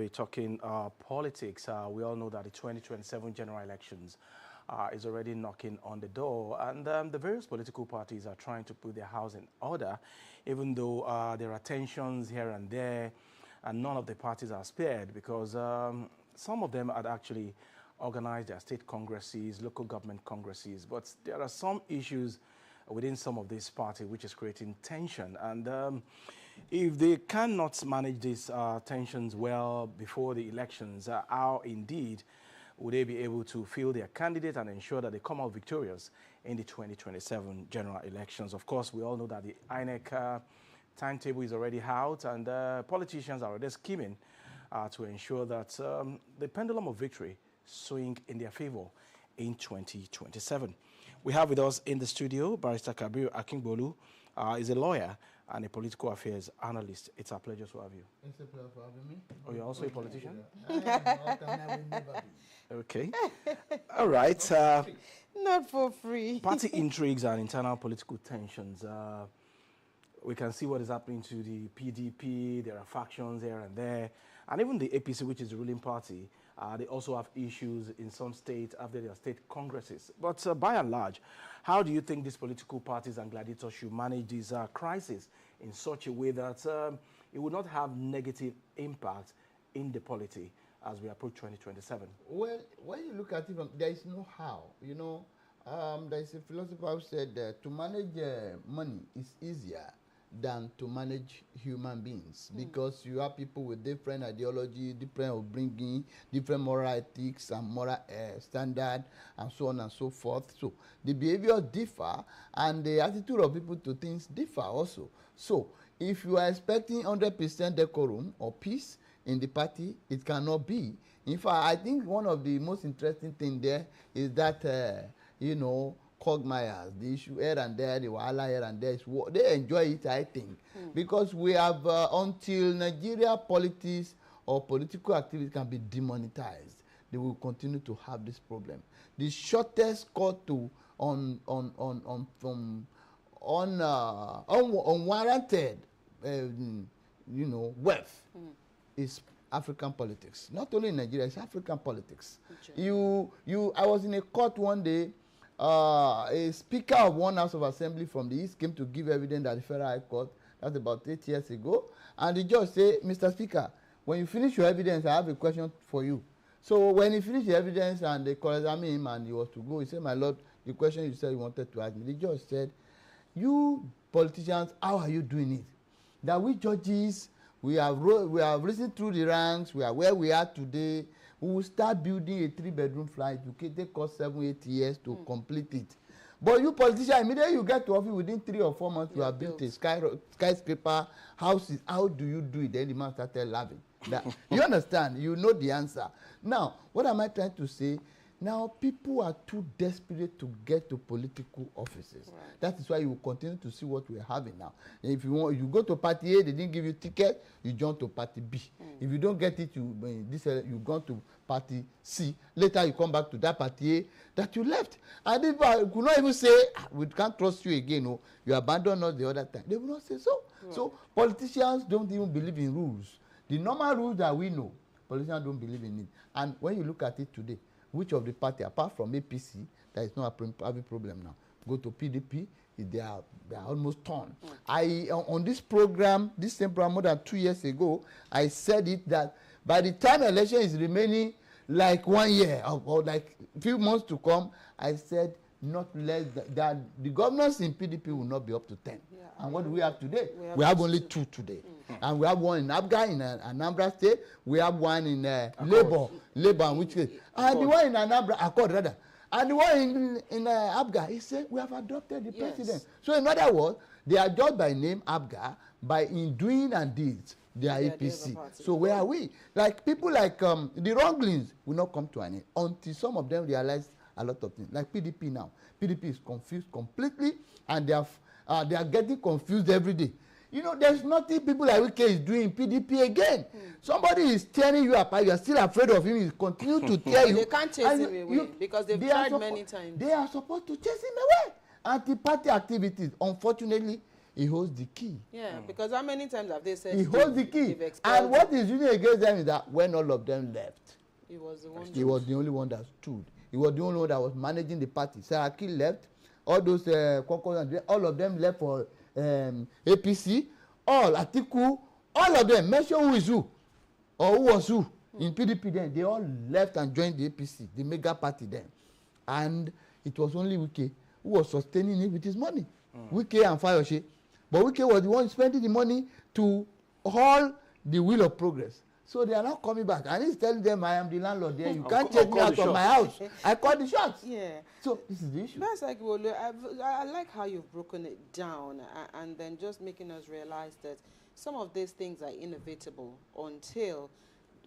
be talking politics. We all know that the 2027 general elections is already knocking on the door, and the various political parties are trying to put their house in order, even though there are tensions here and there, and none of the parties are spared because some of them had actually organized their state congresses, local government congresses, but there are some issues within some of these parties which is creating tension, and if they cannot manage these tensions well before the elections, how indeed would they be able to field their candidate and ensure that they come out victorious in the 2027 general elections? Of course, we all know that the INEC timetable is already out, and politicians are already scheming to ensure that the pendulum of victory swing in their favor in 2027. We have with us in the studio Barrister Kabir Akingbolu, is a lawyer and a political affairs analyst. It's a pleasure to have you. It's a pleasure for having me. Oh, you're also a politician? I will never be. Okay. All right. Not for free. Party intrigues and internal political tensions. We can see what is happening to the PDP. There are factions here and there. And even the APC, which is the ruling party, they also have issues in some states after their state congresses. But by and large, how do you think these political parties and gladiators should manage this crisis in such a way that it would not have negative impact in the polity as we approach 2027? Well, when you look at it, there is no how. You know, there is a philosopher who said to manage money is easier than to manage human beings, because you have people with different ideology, different upbringing, different moral ethics and moral standard, and so on and so forth. So the behaviors differ, and the attitude of people to things differ also. So if you are expecting 100% decorum or peace in the party, it cannot be. In fact, I think one of the most interesting things there is that, you know, quagmires, the issue here and there, the wahala here and there, is they enjoy it, I think, because we have, until Nigeria politics or political activity can be demonetized, they will continue to have this problem. The shortest cut to unwarranted, you know, wealth is African politics. Not only in Nigeria, it's African politics. I was in a court one day. A speaker of one House of Assembly from the East came to give evidence at the Federal High Court. That's about 8 years ago. And the judge said, Mr. Speaker, when you finish your evidence, I have a question for you. So when he finished the evidence and they examined him and he was to go, he said, my Lord, the question you said you wanted to ask me. The judge said, you politicians, how are you doing it? That we judges, we have risen through the ranks, we are where we are today. We will start building a 3-bedroom flat. It will take us 7-8 years to complete it. But you politicians, immediately you get to office, within 3 or 4 months, you have built a skyscraper, houses. How do you do it? Then the man started laughing. You understand? You know the answer. Now, what am I trying to say? Now, people are too desperate to get to political offices. Right. That is why you will continue to see what we are having now. If you want, you go to party A, they didn't give you ticket, you jump to party B. If you don't get it, you go to party C. Later, you come back to that party A that you left. And people could not even say, we can't trust you again. No, you abandoned us the other time. They will not say so. Right. So politicians don't even believe in rules. The normal rules that we know, politicians don't believe in it. And when you look at it today, which of the party, apart from APC, that is not having problem now, go to PDP, they are almost torn. On this program, this same program more than 2 years ago, I said it that by the time election is remaining like 1 year or like a few months to come, I said not less that the governors in PDP will not be up to 10. Yeah, and what do we have today? We have only 2 today. And we have one in Abga in Anambra State. We have one in Labour, which case. And the one in Anambra, Accord rather. And the one in Abga, he said, we have adopted the president. So in other words, they are judged by name Abga, by in doing and deeds, they are APC. So where are we? Like people like the wronglings will not come to an end until some of them realize a lot of things. Like PDP now. PDP is confused completely, and they are getting confused every day. You know, there's nothing people like Wike is doing in PDP again. Somebody is tearing you apart. You are still afraid of him. He continue to tear you. They can't chase him away because they've tried many times. They are supposed to chase him away. Anti-party activities, unfortunately, he holds the key. Yeah, because how many times have they said he holds the key? And what is using against them is that when all of them left, he was the one. He was the only one that stood. He was the only one that was managing the party. Saraki left. All those Kokos, all of them left for APC. All Atiku, all of them. Mention who is who or who was who in PDP. Then they all left and joined the APC, the mega party then. And it was only Wike who was sustaining it with his money. Wike and Fayose. But Wike was the one spending the money to haul the wheel of progress. So they are now coming back, and he's telling them, I am the landlord there. You can't take me out of my house. I call the shots. Yeah. So this is the issue. That's like, well, I like how you've broken it down and then just making us realize that some of these things are inevitable until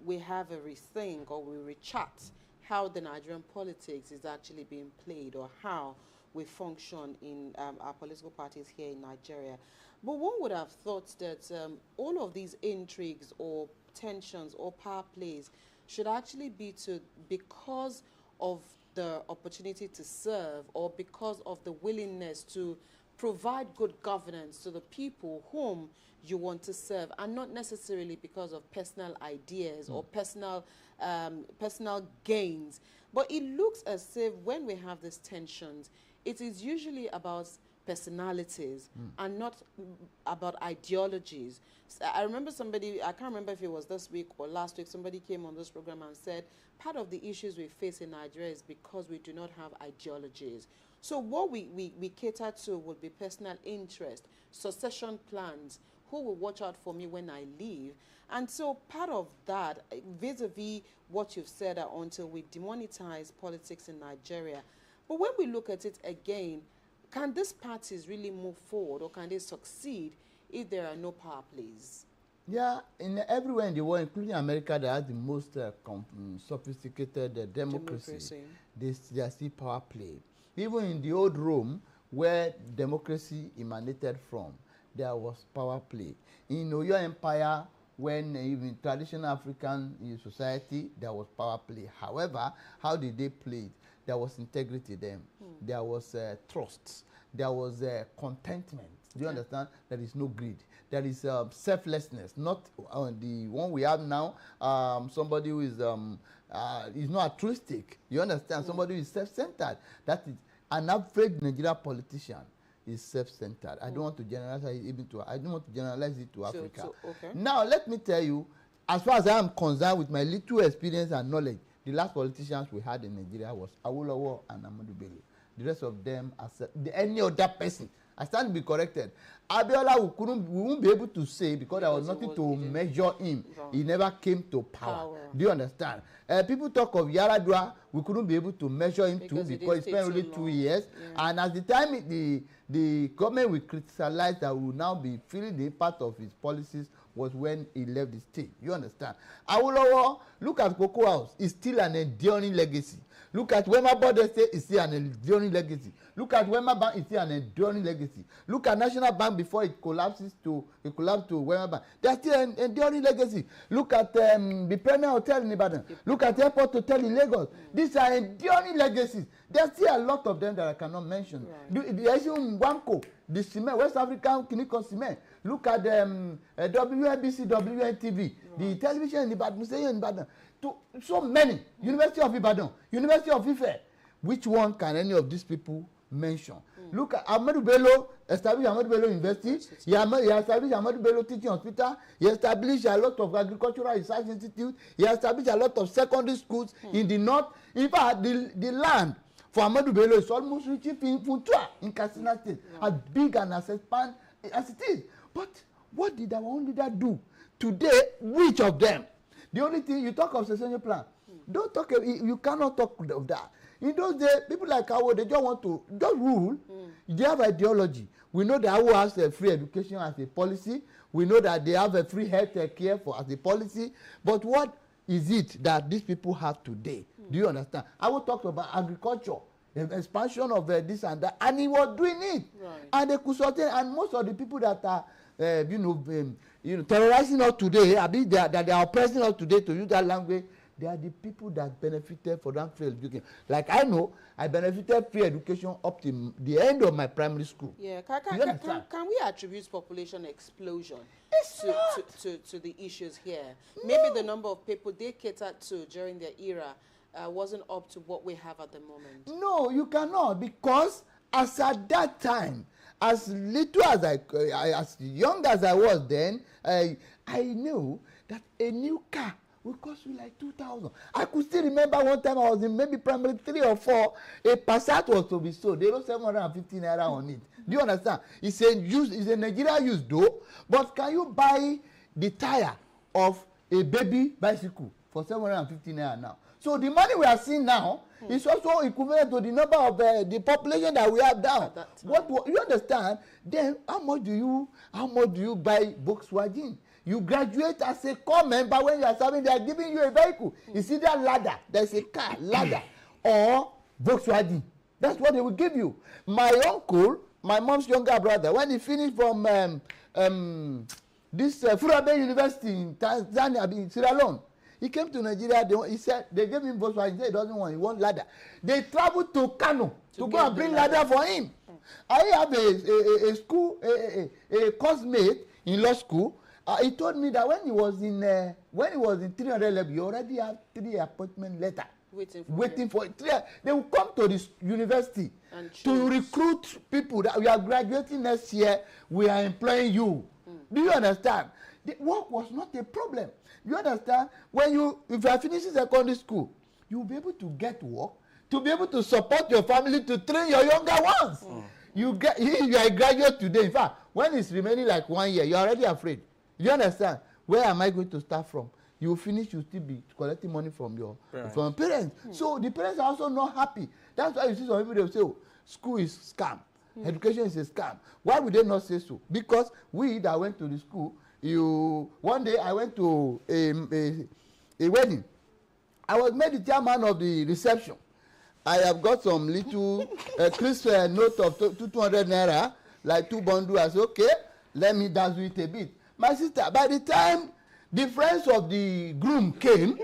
we have a rethink or we rechat how the Nigerian politics is actually being played or how we function in our political parties here in Nigeria. But one would have thought that all of these intrigues or tensions or power plays should actually be because of the opportunity to serve or because of the willingness to provide good governance to the people whom you want to serve, and not necessarily because of personal ideas or personal gains. But it looks as if when we have these tensions, it is usually about personalities and not about ideologies. So I remember somebody, I can't remember if it was this week or last week, somebody came on this program and said, part of the issues we face in Nigeria is because we do not have ideologies. So what we cater to would be personal interest, succession plans, who will watch out for me when I leave. And so part of that, vis-a-vis what you've said, until we demonetize politics in Nigeria. But when we look at it again, can these parties really move forward, or can they succeed if there are no power plays? Yeah, everywhere in the world, including America, that has the most sophisticated democracy. They see power play. Even in the old Rome, where democracy emanated from, there was power play. In Oyo Empire, when even traditional African society, there was power play. However, how did they play it? There was integrity then. There was trust. There was contentment. Do you understand? There is no greed. There is selflessness. Not the one we have now. Somebody who is not altruistic. You understand? Somebody who is self-centered. That is an average Nigerian politician is self-centered. I don't want to generalize it even to. I don't want to generalize it to Africa. Okay. Now let me tell you, as far as I am concerned, with my little experience and knowledge, the last politicians we had in Nigeria was Awolowo and Ahmadu Bello. The rest of them, any other person, I stand to be corrected. Abiola, we won't be able to say because there was nothing to measure him. He never came to power. Do you understand? People talk of Yaradua, we couldn't be able to measure him because he spent only 2 years. Yeah. And at the time, the government will criticize that will now be feeling the impact of his policies was when he left the state. You understand? Awolowo, look at Cocoa House, it's still an enduring legacy. Look at Wema Bode State, it's still an enduring legacy. Look at Wema Bank, it's still an enduring legacy. Look at National Bank before it collapsed to Wema Bank. They're still an enduring legacy. Look at the Premier Hotel in Ibadan. Look at the Airport Hotel in Lagos. These are enduring legacies. There's still a lot of them that I cannot mention. Right. The issue Wanko, the cement, West African Clinical Cement. Look at WNBC, WNTV, right. The television in Ibadan, in Ibadan. So many. University of Ibadan, University of Ife. Which one can any of these people mention? Look at Ahmadu Bello, established Ahmadu Bello University. He established Ahmadu Bello Teaching Hospital. He established a lot of agricultural research institutes. He established a lot of secondary schools in the north. In fact, the land for Ahmadu Bello is almost reaching Funtua in Katsina State, as big and as expand as it is. But what did our own leader do? Today, which of them? The only thing, you talk of succession plan. Don't talk, you cannot talk of that. In those days, people like Awo, they just want to just rule. They have ideology. We know that Awo has a free education as a policy. We know that they have a free health care as a policy. But what is it that these people have today? Do you understand? Awo talked about agriculture, expansion of this and that, and he was doing it. Right. And they could sustain. And most of the people that are, terrorizing us today, that they are oppressing us today, to use that language, they are the people that benefited from that free education. Like I know, I benefited free education up to the end of my primary school. Yeah, can we attribute population explosion to the issues here? No. Maybe the number of people they catered to during their era wasn't up to what we have at the moment. No, you cannot, because as at that time, as little as as young as I was then, I knew that a new car would cost you like 2,000. I could still remember one time I was in maybe primary 3 or 4, a Passat was to be sold. They wrote 750 naira on it. Do you understand? It's a Nigeria used though, but can you buy the tire of a baby bicycle for 750 naira now? So the money we are seeing now is also equivalent to the number of the population that we have now. What you understand? Then how much do you buy Volkswagen? You graduate as a core member. When you are serving, they are giving you a vehicle. It's either ladder, there's a car, ladder, or Volkswagen. That's what they will give you. My uncle, my mom's younger brother, when he finished from this Furabe University in Tanzania, in Sierra Leone, he came to Nigeria. He said they gave him Volkswagen. He said he doesn't want. He wants ladder. They traveled to Kano to go and bring ladder for him. I have a school, a course mate in law school. He told me that when he was in 300 level, he already had 3 appointment letter waiting for it. They will come to this university to recruit people that we are graduating next year. We are employing you. Do you understand? The work was not a problem. You understand? If you are finishing secondary school, you will be able to get work, to be able to support your family, to train your younger ones. You are a graduate today. In fact, when it's remaining like 1 year, you're already afraid. You understand? Where am I going to start from? You finish, you still be collecting money from your parents. So the parents are also not happy. That's why you see some people, they will say, oh, school is scam. Education is a scam. Why would they not say so? Because we that went to the school, one day I went to a wedding. I was made the chairman of the reception. I have got some little crisp note of 200 naira, like 2 bundles. I said, okay, let me dance with it a bit. My sister, by the time the friends of the groom came,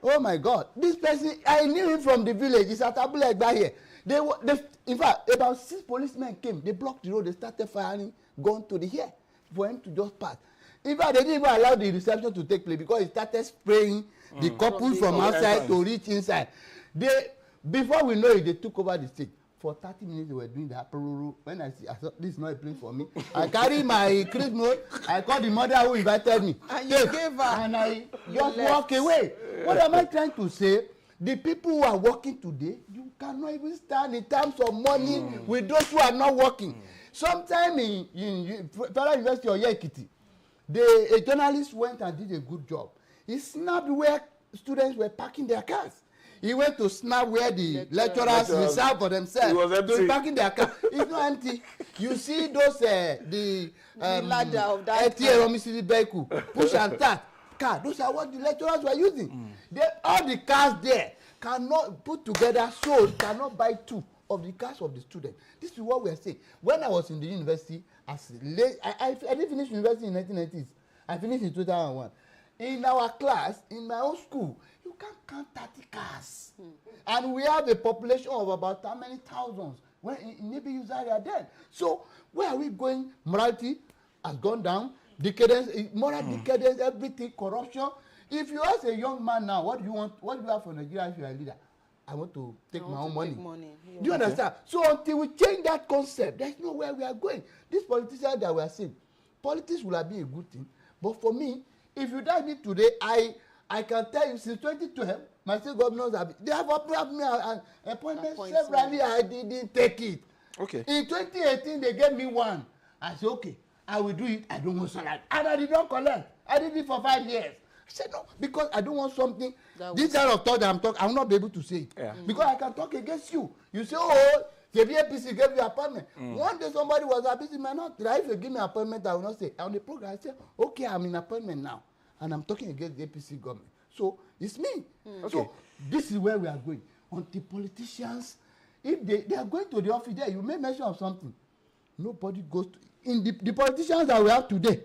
oh my God, this person, I knew him from the village. It's at Abulegba here. In fact, about 6 policemen came. They blocked the road. They started firing, going to the here for him to just pass. In fact, they didn't even allow the reception to take place because he started spraying the couples from outside to reach inside. Before we know it, they took over the stage. For 30 minutes, they were doing that. When I thought this is not a place for me. I carry my Christmas. I called the mother who invited me. And you gave her. And I just walk away. What am I trying to say? The people who are working today, you cannot even stand in terms of money with those who are not working. Sometime in Federal University of Ekiti, a journalist went and did a good job. He snapped where students were parking their cars. He went to snap where the lecturers reserved for themselves. It was empty. To parking their car. It's not empty. You see those the ladder of that vehicle, push and start car. Those are what the lecturers were using. All the cars there cannot put together, so cannot buy 2 of the cars of the students. This is what we are saying. When I was in the university, I didn't finish university in 1990s. I finished in 2001. In our class, in my own school, you can't count 30 cars. And we have a population of about how many thousands? Well, maybe you are there. So where are we going? Morality has gone down. Decadence, moral decadence, everything, corruption. If you ask a young man now, what do you want? What do you have for Nigeria if you are a leader? I want to take my own money. Yeah. Do you understand? So until we change that concept, there's nowhere we are going. These politicians that we are seeing, politics will have been a good thing. But for me, if you die me today, I can tell you since 2012, my state governors have offered me an appointment severally. I didn't take it. Okay. In 2018, they gave me one. I said, okay, I will do it. I don't want salary. And I did not collect. I did it for 5 years. I said, no, because I don't want something. This kind of thought that I'm talking, I will not be able to say it. Yeah. Because I can talk against you. You say, oh, the APC gave you appointment. One day somebody was APC, man, not right. If you give me appointment, I will not say. On the program, I said, okay, I'm in appointment now. And I'm talking against the APC government. So it's me. Okay. So this is where we are going. Until politicians, if they are going to the office there, you may mention of something. Nobody goes to, in the politicians that we have today,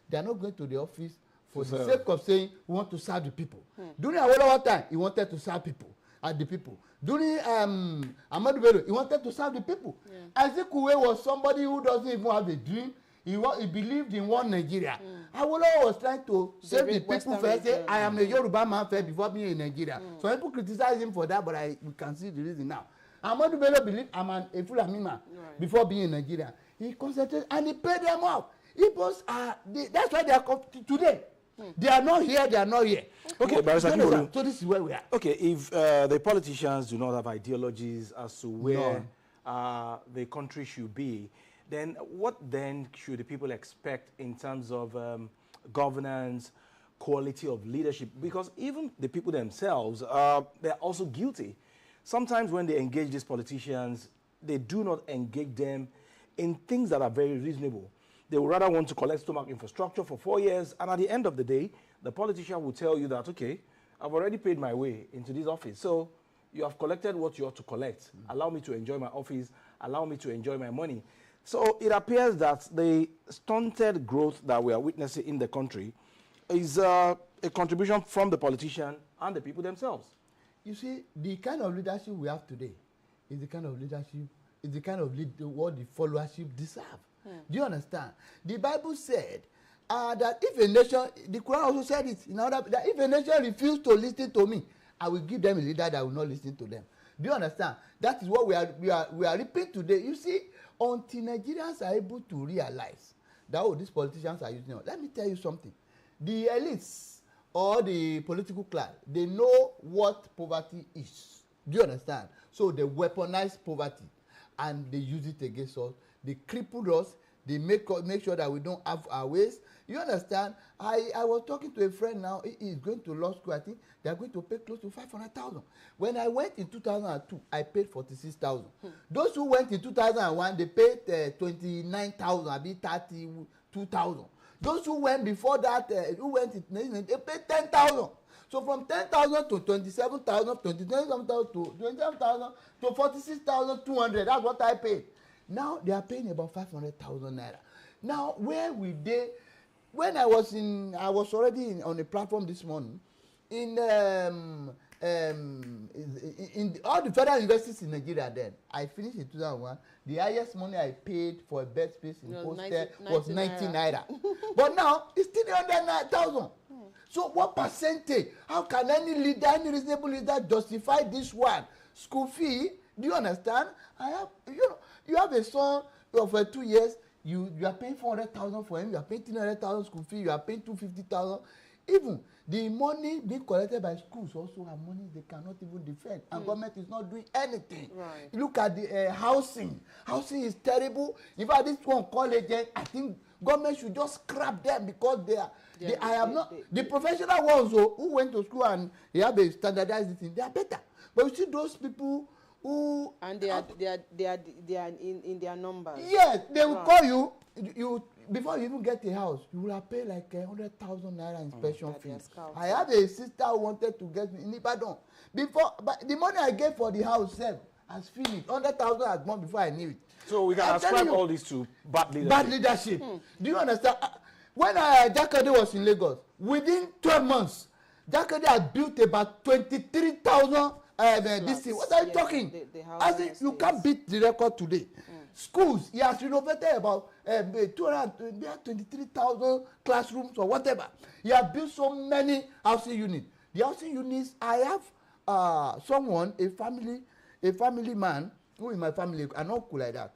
they are not going to the office for the sake of saying we want to serve the people. During Awolowo time, he wanted to serve people, the people. During Ahmadu Bello, he wanted to serve the people. Azikiwe was somebody who doesn't even have a dream. He believed in one Nigeria. Awolowo was trying to save the people first, say, I am a Yoruba man first before being in Nigeria. So people criticize him for that, but we can see the reason now. Ahmadu Bello believed I'm a Fulani man before being in Nigeria. He concentrated and he paid them off. Igbos that's why they are today. They are not here, they are not here. Okay, so this is where we are. Okay, if the politicians do not have ideologies as to where the country should be, then what then should the people expect in terms of governance, quality of leadership? Because even the people themselves, they're also guilty. Sometimes when they engage these politicians, they do not engage them in things that are very reasonable. They would rather want to collect stomach infrastructure for 4 years, and at the end of the day, the politician will tell you that, okay, I've already paid my way into this office, so you have collected what you ought to collect. Allow me to enjoy my office, allow me to enjoy my money. So it appears that the stunted growth that we are witnessing in the country is a contribution from the politician and the people themselves. You see, the kind of leadership we have today is the kind of leadership, is the kind of what the followership deserve. Do you understand? The Bible said that if a nation, the Quran also said it, in order that if a nation refuses to listen to me, I will give them a leader that will not listen to them. Do you understand? That is what we are repeating today. You see, until Nigerians are able to realize that these politicians are using it. Let me tell you something. The elites or the political class, they know what poverty is. Do you understand? So they weaponize poverty and they use it against us. They cripple us. They make sure that we don't have our ways. You understand? I was talking to a friend now. He is going to law school. I think they are going to pay close to 500,000. When I went in 2002, I paid 46,000. Those who went in 2001, they paid 29,000. I mean 32,000. Those who went before that, who went in, they paid 10,000. So from 10,000 to 27,000, 27,000 to 27,000 to 46,200. That's what I paid. Now they are paying about 500,000 naira. Now where will they? When I was already on a platform this morning, in all the federal universities in Nigeria. Then I finished in 2001. The highest money I paid for a bed space in hostel was 90 naira. But now it's still 109,000. So what percentage? How can any leader, any reasonable leader, justify this one? School fee? Do you understand? You have a son of 2 years. You are paying 400,000 for him. You are paying 300,000 school fee. You are paying 250,000. Even the money being collected by schools also are money they cannot even defend, and government is not doing anything. Right. Look at the housing. Housing is terrible. In fact, this one college, I think government should just scrap them because the professional ones who went to school and they have a standardized thing. They are better. But you see those people who they are in their numbers. Yes, they will call you before you even get a house. You will have paid like 100,000 naira inspection fee. I have a sister who wanted to get me in Ibadan but the money I gave for the house has finished. 100,000 has gone before I knew it. So we can ascribe all this to bad leadership. Bad leadership. Do you understand? When Jakade was in Lagos, within 12 months, Jakade had built about 23,000. This thing. What are you talking? As in, you can't beat the record today. Schools, he has renovated about 223,000 classrooms or whatever. He has built so many housing units. The housing units, I have a family man who in my family, an uncle like that.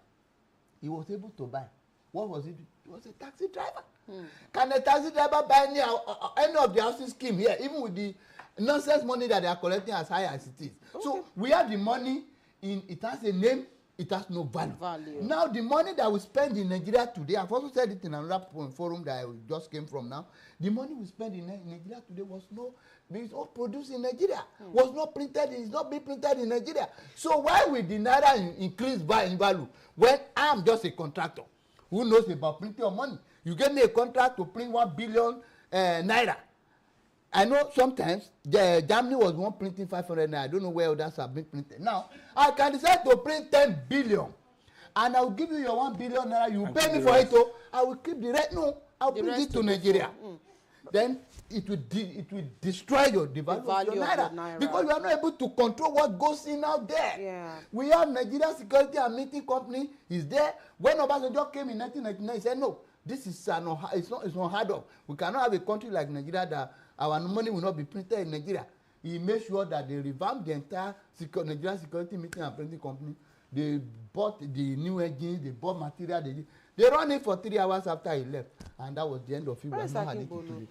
He was able to buy. What was it? He was a taxi driver. Can a taxi driver buy any of the housing scheme here, even with the nonsense money that they are collecting as high as it is? Okay. So we have the money it has a name, it has no value. Now the money that we spend in Nigeria today, I've also said it in another forum that I just came from now, the money we spend in Nigeria today was not produced in Nigeria, was not printed, it's not being printed in Nigeria. So why will the naira increase in value when I'm just a contractor who knows about printing of money? You give me a contract to print 1 billion naira. I know sometimes Germany was one printing 500 naira. I don't know where others have been printed. Now, I can decide to print 10 billion. And I will give you your 1 billion naira. You pay me for it. I will keep the rest. No, I will print it to Nigeria. then it will destroy the value of your naira, because you are not able to control what goes in out there. Yeah. We have Nigeria Security and Meeting Company is there. When Obasanjo came in 1999, he said, no, this is it's not hard up. We cannot have a country like Nigeria that our money will not be printed in Nigeria. He made sure that they revamped the entire Nigeria Security Meeting and Printing Company. They bought the new engines, they bought material, they run it for 3 hours after he left, and that was the end of it.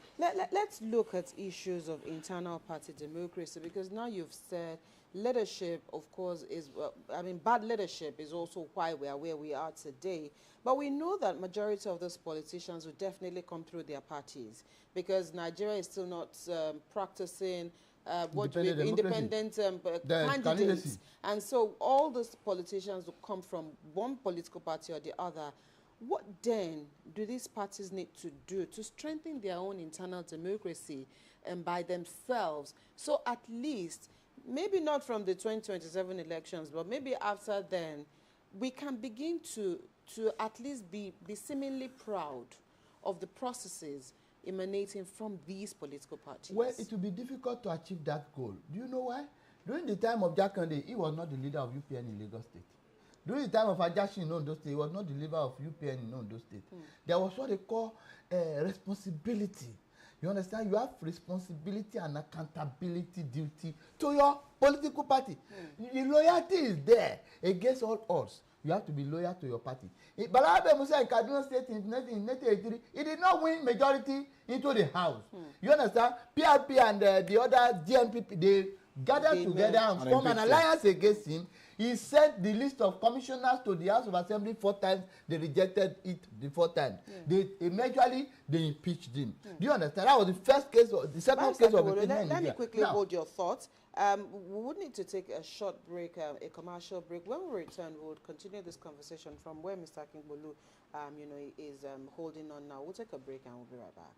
Let's look at issues of internal party democracy, because now you've said leadership, of course, is, bad leadership is also why we are where we are today. But we know that majority of those politicians will definitely come through their parties, because Nigeria is still not practicing independent candidates. And so all those politicians will come from one political party or the other. What then do these parties need to do to strengthen their own internal democracy and by themselves? So at least, maybe not from the 2027 elections, but maybe after then, we can begin to at least be seemingly proud of the processes emanating from these political parties. Well, it will be difficult to achieve that goal. Do you know why? During the time of Jakande, he was not the leader of UPN in Lagos State. During the time of Ajashi in Ondo State, he was not the leader of UPN in Ondo State. There was what they call responsibility. You understand? You have responsibility and accountability duty to your political party. The loyalty is there against all odds. You have to be loyal to your party. Balabe Musa in Kaduna State in 1983, he did not win majority into the House. You understand? PRP and the other GNPP, they gathered together and formed an alliance against him. He sent the list of commissioners to the House of Assembly 4 times. They rejected it the 4th time. They impeached him. Do you understand? That was the first case, the second case of impeachment. Let me quickly hold your thoughts. We would need to take a short break, a commercial break. When we return, we will continue this conversation from where Mr. Akingbolu, is holding on now. We'll take a break and we'll be right back.